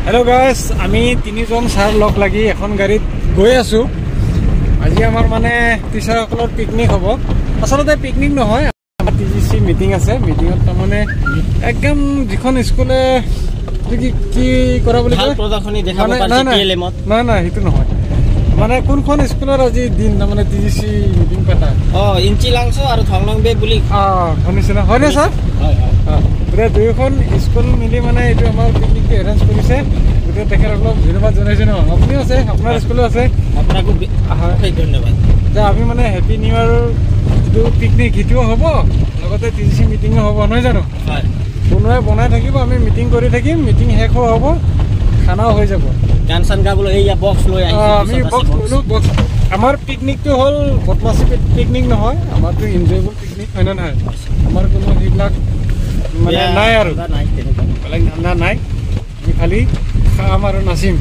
Hello guys আমি তিনিজন sir লগ লাগি এখন গাড়ীত গৈ আছো আজি আমাৰ মানে টিচাৰসকলৰ পিকনিক হ'ব আসলতে পিকনিক নহয় আমাৰ টিজিসি মিটিং আছে মিটিংত মানে একদম যিখন স্কুলে কি কৰা বুলি কয় প্ৰদৰ্শনী দেখাব পাৰিছে টিএলএমত না হিটো নহয় মানে কোনখন স্কুলৰ আজি দিন মানে টিজিসি মিটিং পাতা ইঞ্চিলাংছ আৰু থংলংবে বুলি শুনিছেনে হয়নে ছাৰ হয় পুৰা দুইখন স্কুল মিলি মানে এইটো আমাৰ পিকনিকটো এৰেঞ্জ কৰিছে গতিকে তেখেতসকলক ধন্যবাদ জনাইছোঁ ন আপুনিও আছে আপোনাৰ স্কুলো আছে আপোনাকো ধন্যবাদ যে আমি মানে হেপী নিউ ইয়াৰ যিটো পিকনিক সেইটোও হ'ব লগতে টিজিসি মিটিঙো হ'ব নহয় জানো হয় কোনোৱাই বনাই থাকিব আমি মিটিং কৰি থাকিম মিটিং শেষ হ'ব খানাও হৈ যাব গান চান গাবলৈ এইয়া বক্স লৈ আমি বক্স আমাৰ পিকনিকটো হ'ল বদমাছি পিকনিক নহয় আমাৰতো এনজয়েবল পিকনিক হয় নে নহয় আমাৰ কোনো সেইবিলাক মানে নাই আৰু বেলেগ ধান্দা নাই আমি খালি খাম আৰু নাচিম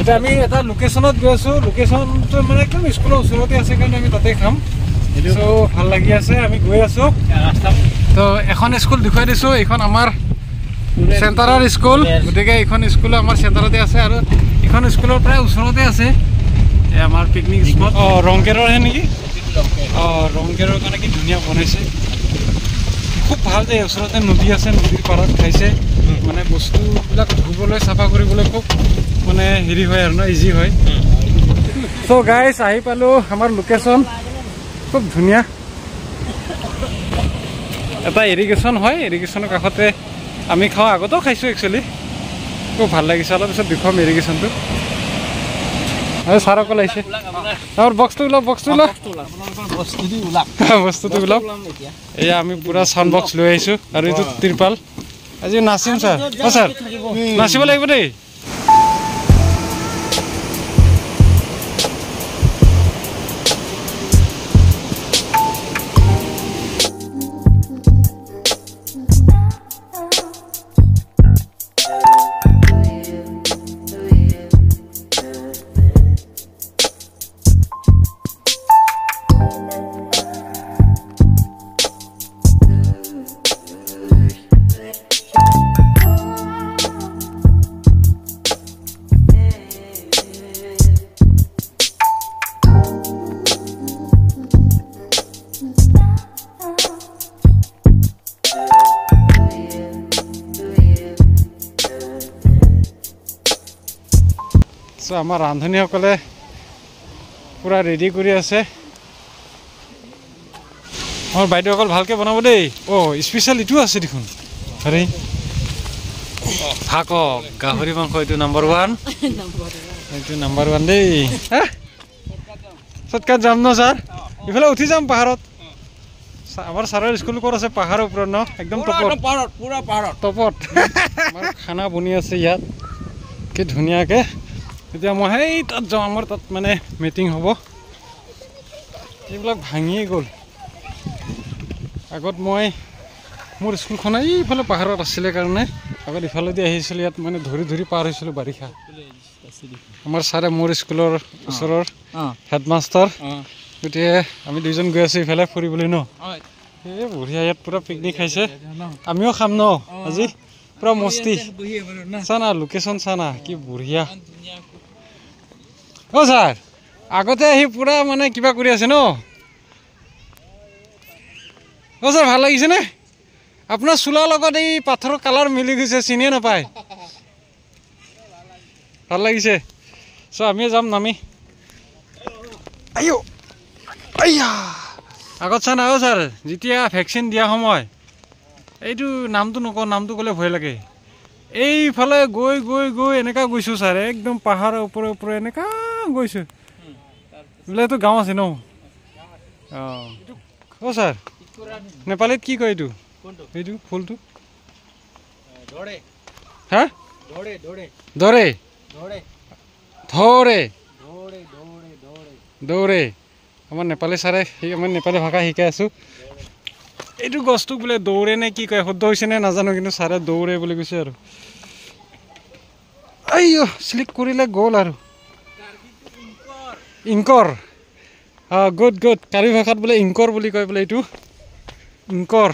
এতিয়া আমি এটা লোকেশ্যনত গৈ আছোঁ লোকেশ্যনটো মানে একদম স্কুলৰ ওচৰতে আছে কাৰণে আমি তাতে খাম চ' ভাল লাগি আছে আমি গৈ আছোঁ তো এখন স্কুল দেখুৱাই দিছোঁ এইখন আমাৰ চেণ্টাৰৰ স্কুল গতিকে এইখন স্কুল আমাৰ চেণ্টাৰতে আছে আৰু এইখন স্কুলৰ প্ৰায় ওচৰতে আছে আমাৰ পিকনিক স্পট ৰংকেৰৰহে নেকি ৰংকেৰৰ কাৰণে কি ধুনীয়া বনাইছে খুব ভাল যে ওচৰতে নদী আছে নদীৰ পাৰত খাইছে মানে বস্তুবিলাক ধুবলৈ চাফা কৰিবলৈ খুব মানে হেৰি হয় আৰু ন ইজি হয় চ' গাইজ আহি পালোঁ আমাৰ লোকেশ্যন খুব ধুনীয়া এটা ইৰিগেশ্যন হয় ইৰিগেশ্যনৰ কাষতে আমি খাওঁ আগতেও খাইছোঁ একচুৱেলি খুব ভাল লাগিছে অলপ পিছত দেখুৱাম ইৰিগেশ্যনটো আৰু ছাৰকল আহিছে আমাৰ বক্সটো ওলাওক বস্তুটো ওলাওক এয়া আমি পুৰা চাউণ্ড বক্স লৈ আহিছোঁ আৰু এইটো ত্ৰিপাল আজি নাচিম ছাৰ ছাৰ নাচিব লাগিব দেই আমাৰ ৰান্ধনীসকলে পুৰা ৰেডি কৰি আছে আমাৰ বাইদেউসকল ভালকৈ বনাব দেই স্পেচিয়েল ইটো আছে দেখোন আৰে থাকক গাহৰি মাংস এইটো নাম্বাৰ 1 এইটো নাম্বাৰ 1 দেই চটকাত যাম ন ছাৰ ইফালে উঠি যাম পাহাৰত আমাৰ ছাৰৰ স্কুল ক'ত আছে পাহাৰৰ ওপৰত ন একদম টপত আমাৰ খানা বনি আছে ইয়াত কি ধুনীয়াকৈ এতিয়া মই সেই তাত যাওঁ আমাৰ তাত মানে মিটিং হ'ব এইবিলাক ভাঙিয়ে গ'ল আগত মই মোৰ স্কুলখন এইফালে পাহাৰত আছিলে কাৰণে আগত ইফালেদি আহিছিলোঁ ইয়াত মানে ধৰি পাৰ হৈছিলোঁ বাৰিষা আমাৰ ছাৰে মোৰ স্কুলৰ ওচৰৰ হেডমাষ্টাৰ গতিকে আমি দুইজন গৈ আছোঁ ইফালে ফুৰিবলৈ ন এই বঢ়িয়া ইয়াত পূৰা পিকনিক খাইছে আমিও খাম ন আজি পূৰা মস্তি চানা লোকেশ্যন চানা কি বঢ়িয়া ছাৰ আগতে আহি পুৰা মানে কিবা কৰি আছে ন ছাৰ ভাল লাগিছেনে আপোনাৰ চোলাৰ লগত এই পাথৰৰ কালাৰ মিলি গৈছে চিনিয়ে নাপায় ভাল লাগিছে চ' আমিও যাম নামি আগত চা না ছাৰ যেতিয়া ভেকচিন দিয়া সময় এইটো নামটো নকওঁ নামটো ক'লে ভয় লাগে এইফালে গৈ গৈ গৈ এনেকুৱা গৈছোঁ ছাৰ একদম পাহাৰৰ ওপৰে এনেকুৱা গৈছোঁ বোলে এইটো গাঁও আছে ন ছাৰ নেপালীত কি কয় এইটো এইটো ফুলটো হা ধৰে দৌৰে আমাৰ নেপালী ছাৰে আমাৰ নেপালী ভাষা শিকাই আছোঁ এইটো গছটোক বোলে দৌৰে নে কি কয় শুদ্ধ হৈছে নে নাজানো কিন্তু ছাৰে দৌৰে বুলি কৈছে আৰু শ্লিক কৰিলে গ'ল আৰু ইংকৰ গুড কাৰ্বি ভাষাত বোলে ইংকৰ বুলি কয় বোলে এইটো ইংকৰ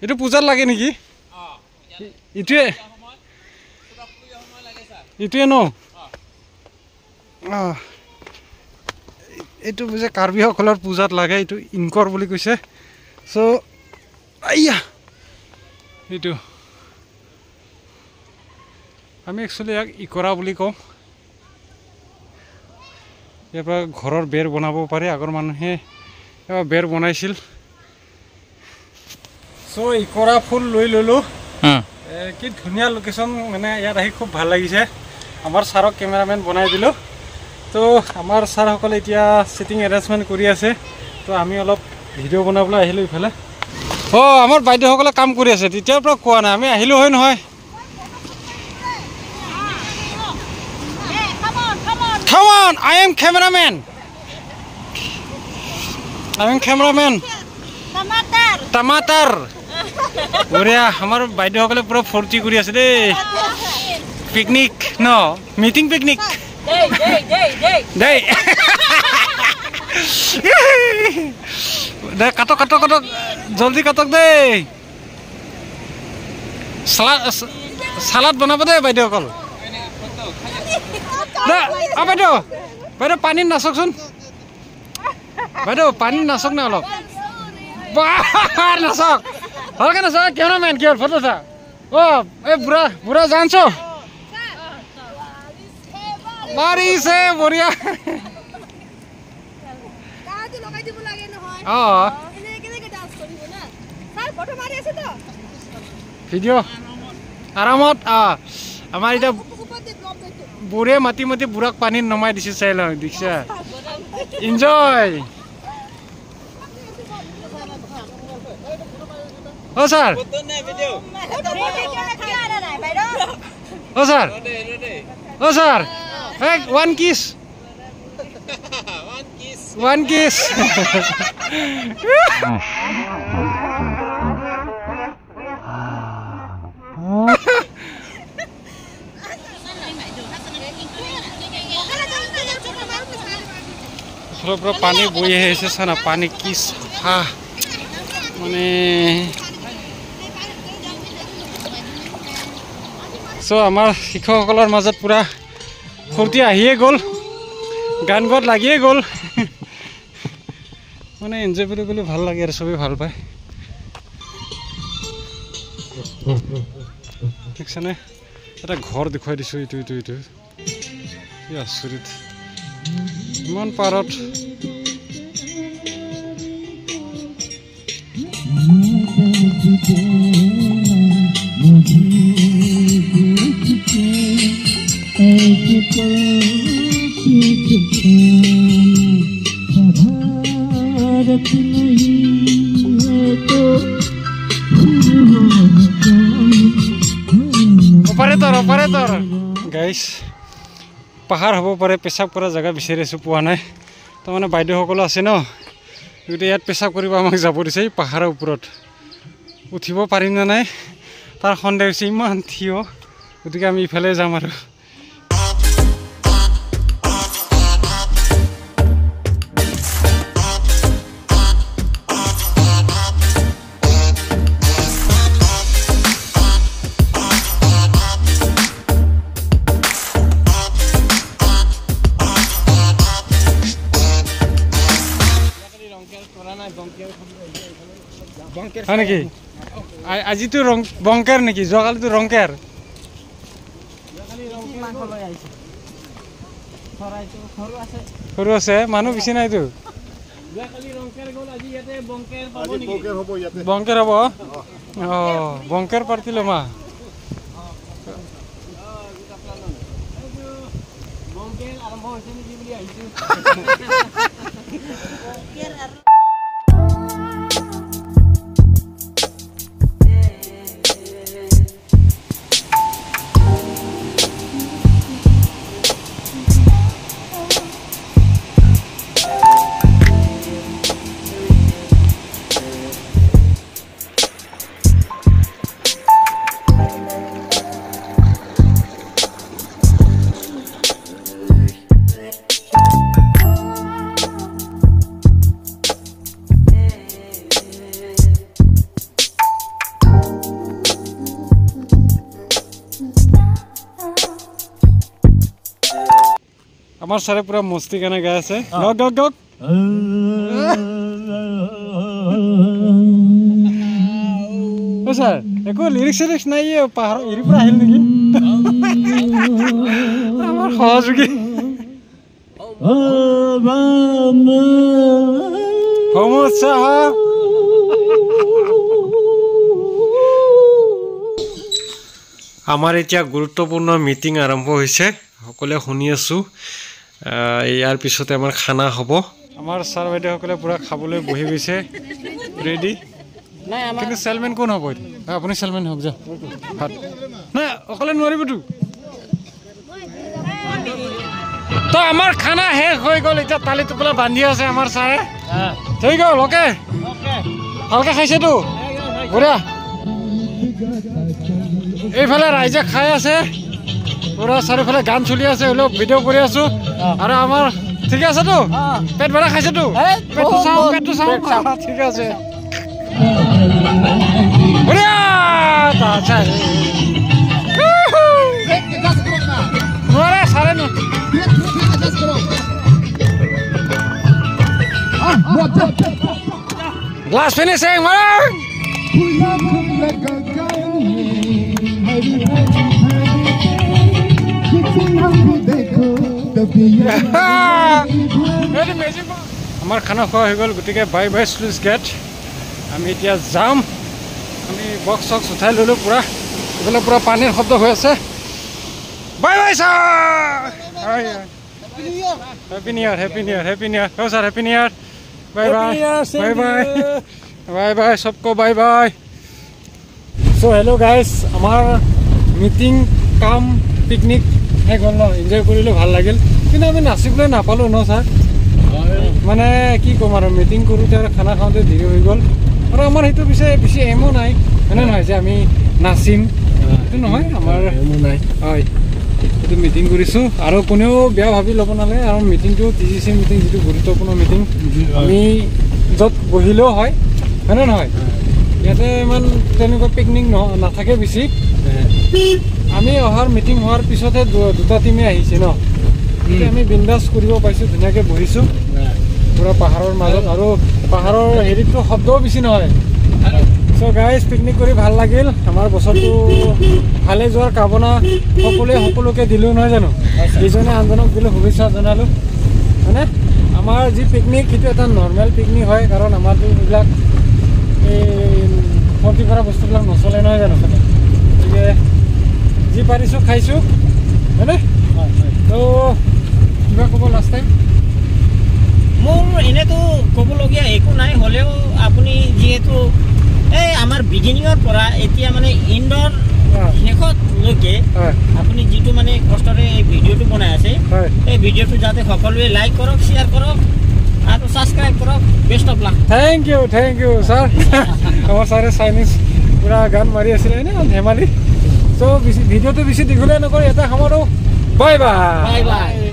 এইটো পূজাত লাগে নেকি ইটোৱে এইটোৱে ন এইটো যে কাৰ্বিসকলৰ পূজাত লাগে এইটো ইনকৰ বুলি কৈছে চ' আইয়া এইটো আমি একচুৱেলি ইয়াক ইকৰা বুলি কওঁ ইয়াৰ পৰা ঘৰৰ বেৰ বনাব পাৰে আগৰ মানুহে বেৰ বনাইছিল চ' ইকৰা ফুল লৈ ল'লোঁ কি ধুনীয়া লোকেশ্যন মানে ইয়াত আহি খুব ভাল লাগিছে আমাৰ ছাৰক কেমেৰামেন বনাই দিলোঁ তো আমাৰ ছাৰসকলে এতিয়া ছিটিং এৰেঞ্জমেণ্ট কৰি আছে তো আমি অলপ ভিডিঅ' বনাবলৈ আহিলোঁ ইফালে আমাৰ বাইদেউসকলে কাম কৰি আছে তেতিয়াৰ পৰা কোৱা নাই আমি আহিলোঁ হয় নহয় Come on, I am cameraman. Tomato. Boria, hamar baideu hokole pura forti kuri ase de. Picnic, no, meeting picnic. Day. Day, katok. Jaldi katok de. Salad banaba de baideu hokol. বাইদেউ পানী নাচকচোন বাইদেউ পানী নাচক না অলপ নাচক ভালকে নাচক কেমেৰামেন কি হ'ল photo চা এই বুঢ়া জানছ মাৰিছে বঢ়িয়া ভিডিঅ' আৰামত আমাৰ এতিয়া বুঢ়ে মাতি বুঢ়াক পানীত নমাই দিছে চাই লওঁ দেখিছা এনজয় ছাৰ ছাৰ ওৱান কিছ পৰা পানী বৈ আহিছে চানা পানী কি চাফা মানে চ' আমাৰ শিক্ষকসকলৰ মাজত পুৰা ফূৰ্তি আহিয়ে গ'ল গান গোৱাত লাগিয়ে গ'ল মানে এনজয় কৰি গ'লে ভাল লাগে আৰু চবেই ভাল পায় ঠিকছেনে এটা ঘৰ দেখুৱাই দিছোঁ এইটো আচৰিত ইমান পাৰত অপাৰেটৰ গাইছ পাহাৰ হ'ব পাৰে পেচাব কৰা জেগা বিচাৰি আছোঁ পোৱা নাই তাৰমানে বাইদেউসকলো আছে ন গতিকে ইয়াত পেচাব কৰিব আমাক যাব দিছে এই পাহাৰৰ ওপৰত উঠিব পাৰিম নে নাই তাৰ সন্দেহ হৈছে ইমান থিয় গতিকে আমি ইফালে যাম আৰু হয় নেকি আজিতো বংকেৰ নেকি যোৱাকালিতো ৰংকেৰ সৰু আছে মানুহ বেছি নাইতো বংকেৰ হ'ব বংকেৰ পাৰ্টিলে মা আৰম্ভ হৈছে নেকি বুলি আহিছো আমাৰ ছাৰে পুৰা মস্তি কাৰণে গাই আছে গক গক গক ছাৰ একো লিৰিক্স চিৰিক্স নাই পাহাৰৰ এৰি পৰা আহিল নেকি আমাৰ সহযোগী আমাৰ এতিয়া গুৰুত্বপূৰ্ণ মিটিং আৰম্ভ হৈছে সকলোৱে শুনি আছোঁ ইয়াৰ পিছতে আমাৰ খানা হ'ব আমাৰ ছাৰ বাইদেউসকলে পূৰা খাবলৈ বহি গৈছে ৰেডি কিন্তু চেলমেন কোন হ'ব আপুনি চেলমেন হওক যা ভাত নাই অকলে নোৱাৰিবতো তো আমাৰ খানা শেষ হৈ গ'ল এতিয়া তালি টোপোলা বান্ধি আছে আমাৰ ছাৰে ঠিক গ'ল অ'কে ভালকৈ খাইছেতো বঢ়িয়া এইফালে ৰাইজে খাই আছে পুৰা চাৰিওফালে গান চলি আছে হ'লেও ভিডিঅ' কৰি আছো আৰু আমাৰ ঠিক আছেতো পেট ভৰা খাইছেতো পেটটো চাওঁ ঠিক আছে বঢ়িয়া নোৱাৰে চাৰে গ্লাছ ফিনিচিং মাৰ আমাৰ খানা খোৱা হৈ গ'ল গতিকে বাই বাই স্লুইচ গেট আমি এতিয়া যাম আমি বক্স চক্স উঠাই ল'লোঁ পূৰা এইফালে পূৰা পানীৰ শব্দ হৈ আছে bye bye sir happy new year happy new year happy new year অঁ sir happy new year bye bye bye bye bye bye সবকো bye bye so' hello' guys আমাৰ মিটিং কাম পিকনিক শেষ হ'ল ন এনজয় কৰিলোঁ ভাল লাগিল কিন্তু আমি নাচিবলৈ নাপালোঁ ন ছাৰ মানে কি ক'ম আৰু মিটিং কৰোঁতে আৰু খানা খাওঁতে দেৰি হৈ গ'ল আৰু আমাৰ সেইটো পিছে বেছি এমো নাই হয়নে নহয় যে আমি নাচিম সেইটো নহয় আমাৰ এমো নাই হয় সেইটো মিটিং কৰিছোঁ আৰু কোনেও বেয়া ভাবি ল'ব নালাগে আৰু মিটিংটো TGC মিটিং যিটো গুৰুত্বপূৰ্ণ মিটিং আমি য'ত বহিলেও হয় হয়নে নহয় ইয়াতে ইমান তেনেকুৱা পিকনিক নাথাকে বেছি আমি অহাৰ মিটিং হোৱাৰ পিছতহে দুটা টিমে আহিছে ন আমি বিন্দাছ কৰিব পাইছোঁ ধুনীয়াকৈ বহিছোঁ পুৰা পাহাৰৰ মাজত আৰু পাহাৰৰ হেৰিটো শব্দও বেছি নহয় চ' গাইজ পিকনিক কৰি ভাল লাগিল আমাৰ বছৰটো ভালে যোৱাৰ কামনা সকলোকে দিলোঁ নহয় জানো ইজনে আনজনক দিলোঁ শুভেচ্ছা জনালোঁ হয়নে আমাৰ যি পিকনিক সেইটো এটা নৰ্মেল পিকনিক হয় কাৰণ আমাৰতো এইবিলাক এই ফূৰ্তি কৰা বস্তুবিলাক নচলে নহয় জানো গতিকে যি পাৰিছোঁ খাইছোঁ হয়নে তো কিবা ক'ব লাষ্ট টাইম মোৰ এনেতো ক'বলগীয়া একো নাই হ'লেও আপুনি যিহেতু এই আমাৰ বিগিনিঙৰ পৰা এতিয়া মানে ইণ্ডৰ শেষতলৈকে আপুনি যিটো মানে কষ্টৰে এই ভিডিঅ'টো বনাই আছে এই ভিডিঅ'টো যাতে সকলোৱে লাইক কৰক শ্বেয়াৰ কৰক আৰু ছাবস্ক্ৰাইব কৰক best of luck thank you sir আমাৰ ছাৰে চাইনিজ পুৰা গান মাৰি আছিলে এনে ধেমালি চ' ভিডিঅ'টো বেছি দীঘলীয়া নকৰি এটা সামৰো বাই বাই বাই বাই